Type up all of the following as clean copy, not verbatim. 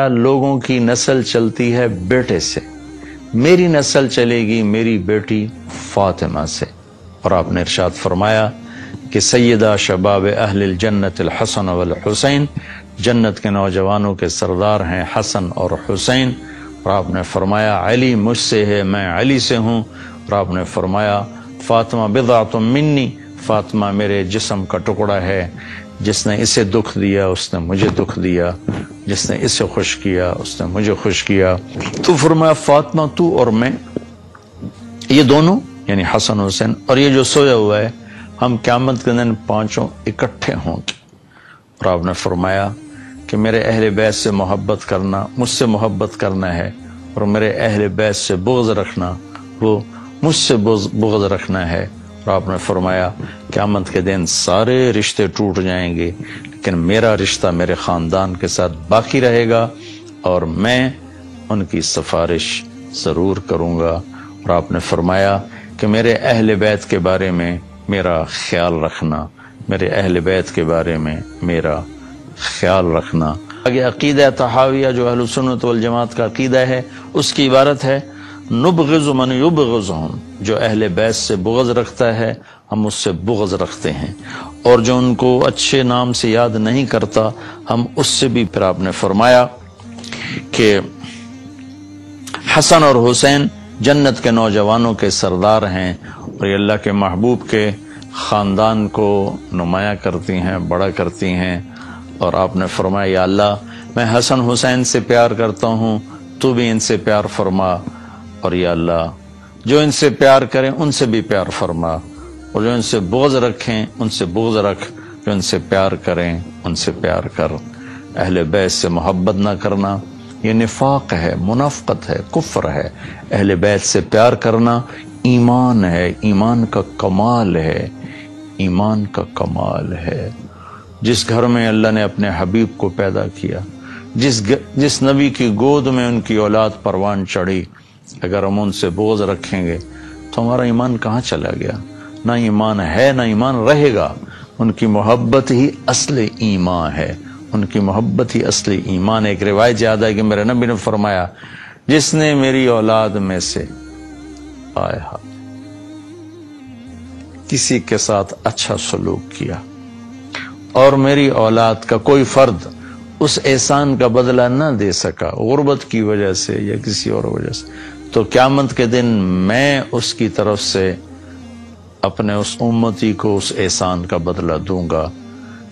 لوگوں کی نسل چلتی ہے بیٹے سے، میری نسل چلے گی میری بیٹی فاطمہ سے۔ اور آپ نے ارشاد فرمایا کہ سیدہ شباب اہل الجنت الحسن والحسین، جنت کے نوجوانوں کے سردار ہیں حسن اور حسین۔ اور آپ نے فرمایا علی مجھ سے ہے، میں علی سے ہوں۔ اور آپ نے فرمایا فاطمہ بضعۃ منی، فاطمہ میرے جسم کا ٹکڑا ہے، جس نے اسے دکھ دیا اس نے مجھے دکھ دیا، جس نے اسے خوش کیا اس نے مجھے خوش کیا۔ تو فرمایا فاطمہ تو اور میں، یہ دونوں یعنی حسن حسین اور یہ جو سویا ہوا ہے، ہم قیامت کے دن پانچوں اکٹھے ہوں گے۔ اور آپ نے فرمایا کہ میرے اہل بیت سے محبت کرنا، مجھ سے محبت کرنا ہے، اور میرے اہل بیت سے بغض رکھنا، وہ مجھ سے بغض رکھنا ہے۔ اور آپ نے فرمایا قیامت کے دن سارے رشتے ٹوٹ جائیں گے، لیکن میرا رشتہ میرے خاندان کے ساتھ باقی رہے گا اور میں ان کی سفارش ضرور کروں گا۔ اور آپ نے فرمایا کہ میرے اہل بیت کے بارے میں میرا خیال رکھنا، میرے اہل بیت کے بارے میں میرا خیال رکھنا۔ آگے عقیدہ طحاویہ جو اہل سنت والجماعت کا عقیدہ ہے، اس کی عبارت ہے نبغض من یبغضہم، جو اہل بیت سے بغض رکھتا ہے ہم اس سے بغض رکھتے ہیں، اور جو ان کو اچھے نام سے یاد نہیں کرتا ہم اس سے بھی۔ پھر آپ نے فرمایا کہ حسن اور حسین جنت کے نوجوانوں کے سردار ہیں، اور یہ اللہ کے محبوب کے خاندان کو نمایاں کرتی ہیں، بڑا کرتی ہیں۔ اور آپ نے فرمایا یا اللہ میں حسن حسین سے پیار کرتا ہوں، تو بھی ان سے پیار فرما، اور یا اللہ جو ان سے پیار کریں ان سے بھی پیار فرما، اور جو ان سے بغض رکھیں ان سے بغض رکھ، جو ان سے پیار کریں ان سے پیار کر۔ اہل بیت سے محبت نہ کرنا یہ نفاق ہے، منافقت ہے، کفر ہے۔ اہل بیت سے پیار کرنا ایمان ہے، ایمان کا کمال ہے، ایمان کا کمال ہے۔ جس گھر میں اللہ نے اپنے حبیب کو پیدا کیا، جس نبی کی گود میں ان کی اولاد پروان چڑھی، اگر ہم ان سے بغض رکھیں گے تو ہمارا ایمان کہاں چلا گیا؟ نہ ایمان ہے نہ ایمان رہے گا۔ ان کی محبت ہی اصل ایمان ہے، ان کی محبت ہی اصل ایمان ہے۔ ایک روایت یاد ہے کہ میرے نبی نے فرمایا جس نے میری اولاد میں سے کسی کے ساتھ اچھا سلوک کیا اور میری اولاد کا کوئی فرد اس احسان کا بدلہ نہ دے سکا، غربت کی وجہ سے یا کسی اور وجہ سے، تو قیامت کے دن میں اس کی طرف سے اپنے اس امتی کو اس احسان کا بدلہ دوں گا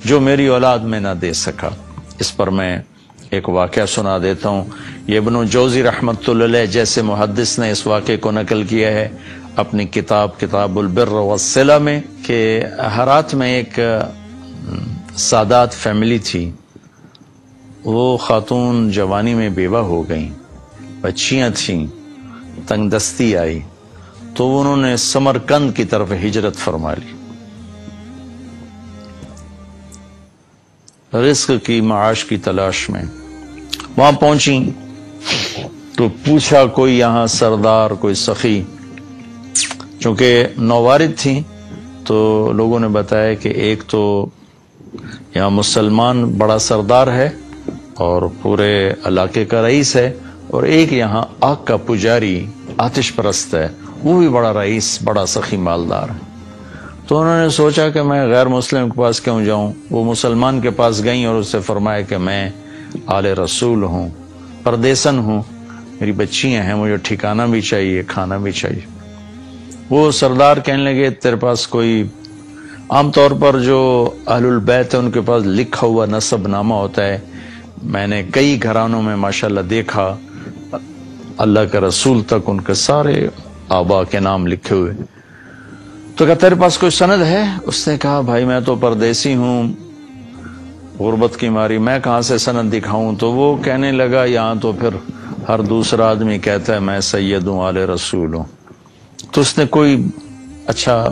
جو میری اولاد میں نہ دے سکا۔ اس پر میں ایک واقعہ سنا دیتا ہوں۔ یہ ابن جوزی رحمۃ اللہ علیہ جیسے محدث نے اس واقعے کو نقل کیا ہے اپنی کتاب البر والصلہ میں، کہ ہرات میں ایک سادات فیملی تھی۔ وہ خاتون جوانی میں بیوہ ہو گئیں، بچیاں تھیں، تنگ دستی آئی تو انہوں نے سمرقند کی طرف ہجرت فرما لی، رزق کی معاش کی تلاش میں۔ وہاں پہنچی تو پوچھا کوئی یہاں سردار، کوئی سخی، چونکہ نووارد تھیں تو لوگوں نے بتایا کہ ایک تو یہاں مسلمان بڑا سردار ہے اور پورے علاقے کا رئیس ہے، اور ایک یہاں آگ کا پجاری آتش پرست ہے، وہ بھی بڑا رئیس، بڑا سخی مالدار ہے۔ تو انہوں نے سوچا کہ میں غیر مسلم کے پاس کیوں جاؤں۔ وہ مسلمان کے پاس گئیں اور اس سے فرمایا کہ میں آل رسول ہوں، پردیسن ہوں، میری بچیاں ہیں، مجھے ٹھکانہ بھی چاہیے، کھانا بھی چاہیے۔ وہ سردار کہنے لگے تیرے پاس کوئی، عام طور پر جو اہل البیت ہے ان کے پاس لکھا ہوا نسب نامہ ہوتا ہے، میں نے کئی گھرانوں میں ماشاءاللہ دیکھا اللہ کے رسول تک ان کے سارے آبا کے نام لکھے ہوئے۔ تو کہا تیرے پاس کوئی سند ہے؟ اس نے کہا بھائی میں تو پردیسی ہوں، غربت کی ماری میں کہاں سے سند دکھاؤں۔ تو وہ کہنے لگا یہاں تو پھر ہر دوسرا آدمی کہتا ہے میں سید ہوں، آل رسول ہوں۔ تو اس نے کوئی اچھا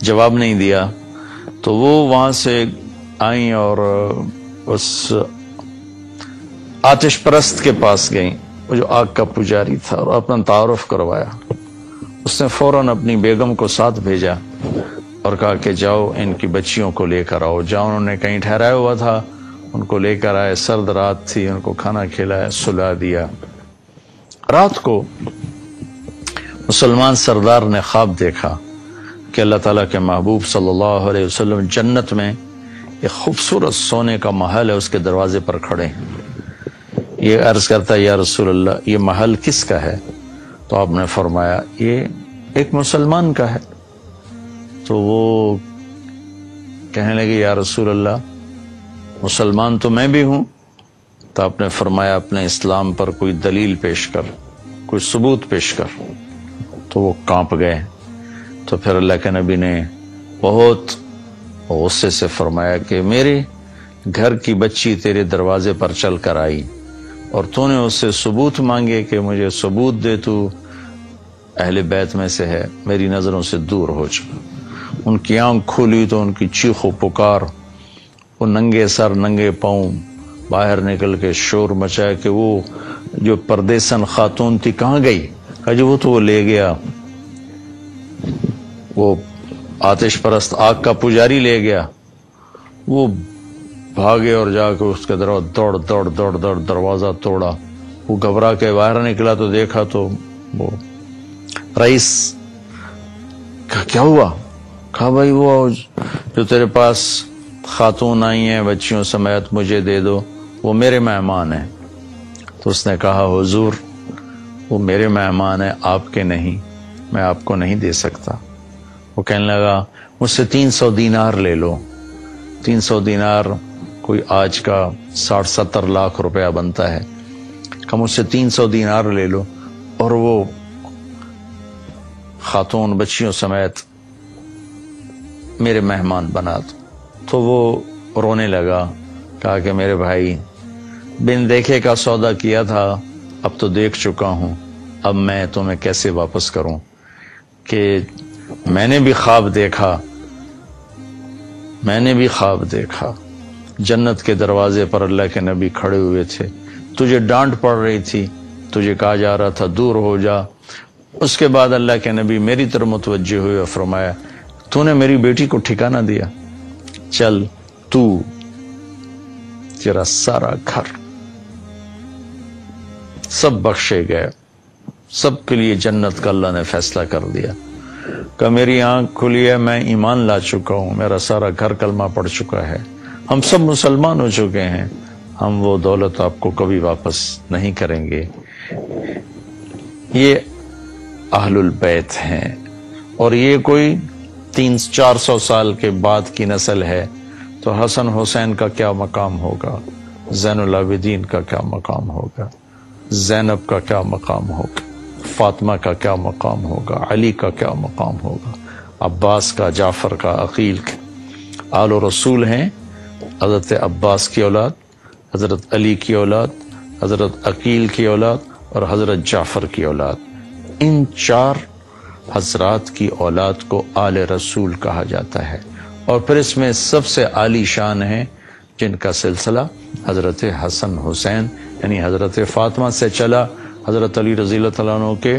جواب نہیں دیا۔ تو وہ وہاں سے آئیں اور اس آتش پرست کے پاس گئیں، وہ جو آگ کا پجاری تھا، اور اپنا تعارف کروایا۔ اس نے فوراً اپنی بیگم کو ساتھ بھیجا اور کہا کہ جاؤ ان کی بچیوں کو لے کر آؤ۔ جہاں انہوں نے کہیں ٹھہرایا ہوا تھا ان کو لے کر آئے، سرد رات تھی، ان کو کھانا کھلایا، سلا دیا۔ رات کو مسلمان سردار نے خواب دیکھا کہ اللہ تعالیٰ کے محبوب صلی اللہ علیہ وسلم جنت میں ایک خوبصورت سونے کا محل ہے، اس کے دروازے پر کھڑے ہیں۔ یہ عرض کرتا ہے یا رسول اللہ یہ محل کس کا ہے؟ تو آپ نے فرمایا یہ ایک مسلمان کا ہے۔ تو وہ کہنے لگے یا رسول اللہ مسلمان تو میں بھی ہوں۔ تو آپ نے فرمایا اپنے اسلام پر کوئی دلیل پیش کر، کوئی ثبوت پیش کر۔ تو وہ کانپ گئے۔ تو پھر اللہ کے نبی نے بہت غصے سے فرمایا کہ میرے گھر کی بچی تیرے دروازے پر چل کر آئی اور تو نے اس سے ثبوت مانگے کہ مجھے ثبوت دے، تو اہل بیت میں سے ہے، میری نظروں سے دور ہو جا۔ ان کی آنکھ کھولی تو ان کی چیخ و پکار، وہ ننگے سر ننگے پاؤں باہر نکل کے شور مچایا کہ وہ جو پردیسن خاتون تھی کہاں گئی؟ کہا جی وہ تو وہ لے گیا، وہ آتش پرست آگ کا پجاری لے گیا۔ وہ بھاگے اور جا کے اس کے دوڑ دروازہ توڑا۔ وہ گھبرا کے باہر نکلا تو دیکھا تو وہ رئیس۔ کہا کیا ہوا؟ کہا بھائی وہ جو تیرے پاس خاتون آئی ہیں بچیوں سمیت مجھے دے دو، وہ میرے مہمان ہیں۔ تو اس نے کہا حضور وہ میرے مہمان ہیں، آپ کے نہیں، میں آپ کو نہیں دے سکتا۔ وہ کہنے لگا مجھ سے 300 دینار لے لو۔ 300 دینار کوئی آج کا 60-70 لاکھ روپیہ بنتا ہے۔ کہ مجھ سے 300 دینار لے لو اور وہ خاتون بچیوں سمیت میرے مہمان بنا دو۔ تو وہ رونے لگا، کہا کہ میرے بھائی بن دیکھے کا سودا کیا تھا، اب تو دیکھ چکا ہوں، اب میں تمہیں کیسے واپس کروں؟ کہ میں نے بھی خواب دیکھا جنت کے دروازے پر اللہ کے نبی کھڑے ہوئے تھے، تجھے ڈانٹ پڑ رہی تھی، تجھے کہا جا رہا تھا دور ہو جا۔ اس کے بعد اللہ کے نبی میری طرف متوجہ ہوئے اور فرمایا تو نے میری بیٹی کو ٹھکانہ دیا، چل تو تیرا سارا گھر سب بخشے گئے، سب کے لیے جنت کا اللہ نے فیصلہ کر دیا۔ کہ میری آنکھ کھلی ہے، میں ایمان لا چکا ہوں، میرا سارا گھر کلمہ پڑھ چکا ہے، ہم سب مسلمان ہو چکے ہیں، ہم وہ دولت آپ کو کبھی واپس نہیں کریں گے۔ یہ اہل البیت ہیں، اور یہ کوئی 300-400 سال کے بعد کی نسل ہے، تو حسن حسین کا کیا مقام ہوگا، زین العابدین کا کیا مقام ہوگا، زینب کا کیا مقام ہوگا، فاطمہ کا کیا مقام ہوگا، علی کا کیا مقام ہوگا، عباس کا، جعفر کا، عقیل کا۔ آل و رسول ہیں، حضرت عباس کی اولاد، حضرت علی کی اولاد، حضرت عقیل کی اولاد اور حضرت جعفر کی اولاد۔ ان 4 حضرات کی اولاد کو آل رسول کہا جاتا ہے، اور پھر اس میں سب سے عالی شان ہیں جن کا سلسلہ حضرت حسن حسین یعنی حضرت فاطمہ سے چلا۔ حضرت علی رضی اللہ تعالیٰ عنہ کے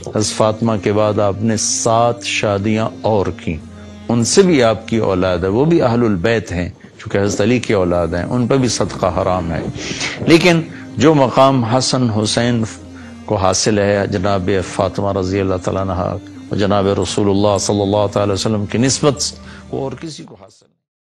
حضرت فاطمہ کے بعد آپ نے 7 شادیاں اور کی، ان سے بھی آپ کی اولاد ہے، وہ بھی اہل البیت ہیں چونکہ حضرت علی کی اولاد ہیں، ان پہ بھی صدقہ حرام ہے۔ لیکن جو مقام حسن حسین کو حاصل ہے جناب فاطمہ رضی اللہ تعالیٰ عنہ اور جناب رسول اللہ صلی اللہ تعالی وسلم کی نسبت، وہ اور کسی کو حاصل